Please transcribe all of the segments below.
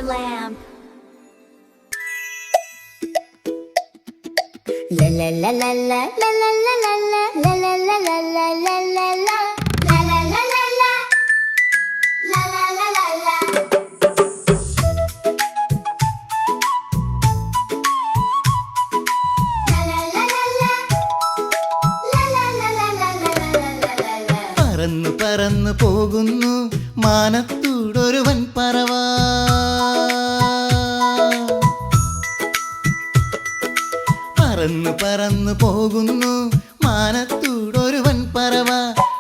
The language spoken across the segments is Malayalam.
Wonderland. La la la la la la la la la la la la la la la la la la. La la la la la. La la la la la. La la la la la. La la la la la la la la la. പറന്നു പറന്നു പോകുന്നു മാനത്തൂടൊരു വൻപറവ പറന്നു പറന്നു പോകുന്നു മാനത്തൂടൊരു വൻപറവ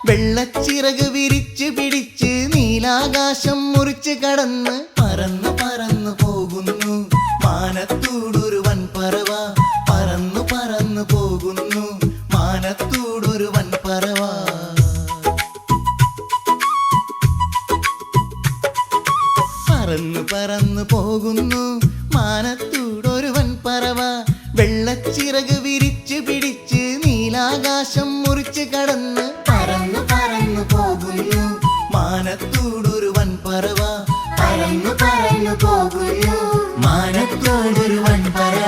വെള്ളച്ചിറക് വിരിച്ചു പിടിച്ച് നീലാകാശം മുറിച്ച് കടന്ന് പറന്നു പറന്നു പോകുന്നു മാനത്തൂടൊരു വൻപറവ പറന്നു പറന്നു പോകുന്നു മാനത്തൂടൊരു വൻപറവ പറന്നു പറന്നു പോകുന്നു മാനത്തൂടൊരു വൻപറവ വെള്ളച്ചിറക് വിരിച്ചു പിടിച്ച് നീലാകാശം മുറിച്ച് കടന്ന് പറന്നു പറന്നു പോകുന്നു മാനത്തൂടൊരു വൻപറവ പറന്നു പറന്നു പോകുന്നു മാനത്തൂടൊരു വൻപറവ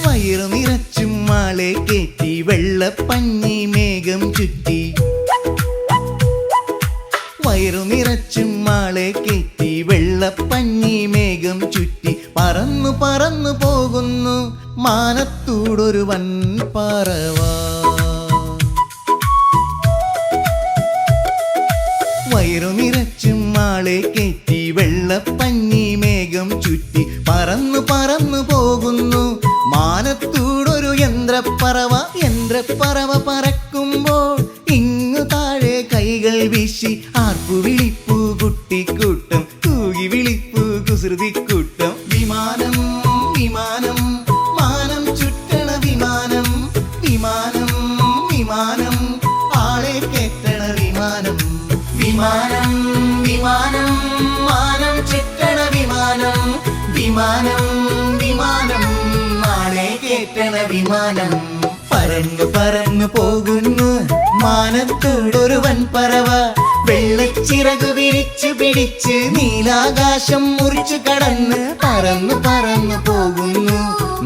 വയറു നിറച്ചും മാളെ കേറ്റി വെള്ളപ്പഞ്ഞി മേഘം ചുറ്റി വയറു നിറച്ചും മാളെ കേറ്റി വെള്ളപ്പഞ്ഞി മേഘം ചുറ്റി പറന്നു പറന്നു പോകുന്നു മാനത്തൂടൊരു വൻപറവ വയറു നിറച്ചും മാളെ കേറ്റി വെള്ളപ്പഞ്ഞി മേഘം ചുറ്റി പറന്നു പറന്നു പോകുന്നു മാനത്തൂടൊരു യന്ത്രപ്പറവ പറക്കുമ്പോൾ ഇങ്ങു താഴെ കൈകൾ വീശി ആർപ്പു വിളിപ്പു കുട്ടിക്കൂട്ടം കൂകി വിളിപ്പു കുസൃതിക്കൂട്ടം വിമാനം വിമാനം മാനം ചുറ്റണ വിമാനം വിമാനം വിമാനം ആളെ കേറ്റണ വിമാനം വിമാനം വിമാനം മാനം ചുറ്റണ വിമാനം വിമാനം വിമാനം ആളെ കേറ്റണ വിമാനം പറന്നു പറന്നു പോകുന്നു മാനത്തൂടൊരു വൻപറവ വെള്ളച്ചിറകു വിരിച്ചു പിടിച്ച് നീലാകാശം മുറിച്ചു കടന്ന് പറന്നു പറന്നു പോകുന്നു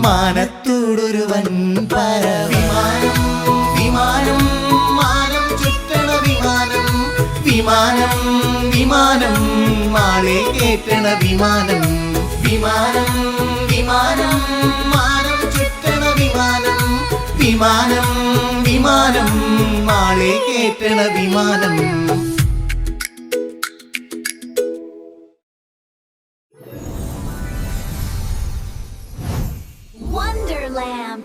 മാനത്തൂടൊരു വൻപറവ വിമാനം വിമാനം മാനം ചുറ്റണ വിമാനം വിമാനം വിമാനം ആളെ കേറ്റണ വിമാനം വിമാനം വിമാനം മാനം ചുറ്റണ വിമാനം വിമാനം വിമാനം ആളെ കേറ്റണ വിമാനം Wonderland.